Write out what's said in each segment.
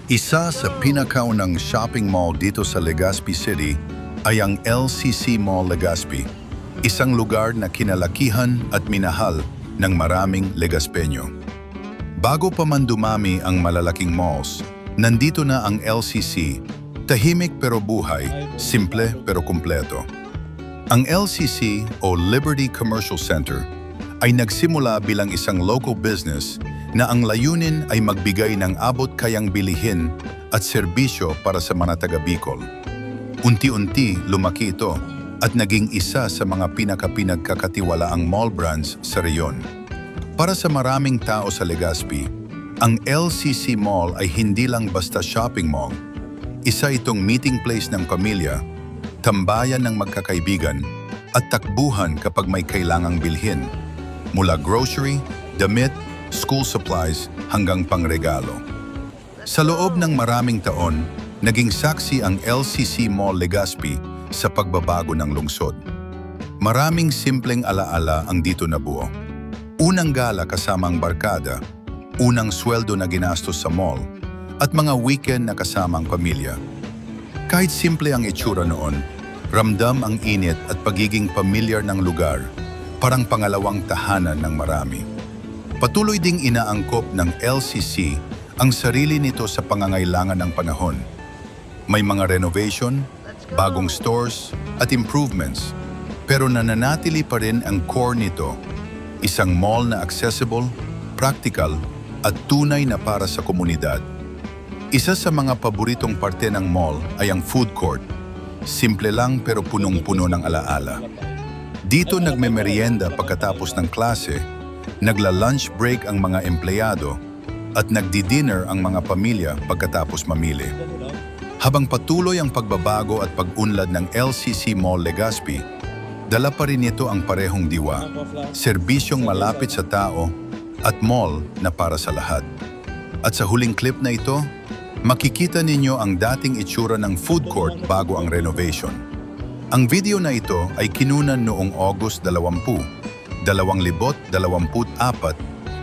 Isa sa pinakaunang shopping mall dito sa Legazpi City ay ang LCC Mall Legazpi, isang lugar na kinalakihan at minahal ng maraming Legazpeño. Bago pa man dumami ang malalaking malls, nandito na ang LCC, tahimik pero buhay, simple pero kumpleto. Ang LCC o Liberty Commercial Center ay nagsimula bilang isang local business na ang layunin ay magbigay ng abot-kayang bilihin at serbisyo para sa mga taga-Bicol. Unti-unti lumaki ito at naging isa sa mga pinagkakatiwalaang mall brands sa reyon. Para sa maraming tao sa Legazpi, ang LCC Mall ay hindi lang basta shopping mall. Isa itong meeting place ng pamilya, tambayan ng magkakaibigan, at takbuhan kapag may kailangang bilhin. Mula grocery, damit, school supplies hanggang pangregalo. Sa loob ng maraming taon, naging saksi ang LCC Mall Legazpi sa pagbabago ng lungsod. Maraming simpleng alaala ang dito nabuo. Unang gala kasamang barkada, unang sweldo na ginastos sa mall, at mga weekend na kasamang pamilya. Kahit simple ang itsura noon, ramdam ang init at pagiging pamilyar ng lugar, parang pangalawang tahanan ng marami. Patuloy ding inaangkop ng LCC ang sarili nito sa pangangailangan ng panahon. May mga renovation, bagong stores, at improvements, pero nananatili pa rin ang core nito, isang mall na accessible, practical, at tunay na para sa komunidad. Isa sa mga paboritong parte ng mall ay ang food court. Simple lang pero punong-puno ng alaala. Dito nagme-merienda pagkatapos ng klase, nagla-lunch break ang mga empleyado, at nagdi-dinner ang mga pamilya pagkatapos mamili. Habang patuloy ang pagbabago at pag-unlad ng LCC Mall Legazpi, dala pa rin ito ang parehong diwa, serbisyong malapit sa tao at mall na para sa lahat. At sa huling clip na ito, makikita ninyo ang dating itsura ng food court bago ang renovation. Ang video na ito ay kinunan noong August 2024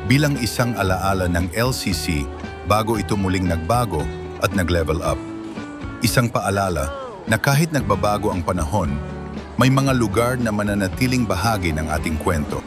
bilang isang alaala ng LCC bago ito muling nagbago at nag-level up. Isang paalala na kahit nagbabago ang panahon, may mga lugar na mananatiling bahagi ng ating kwento.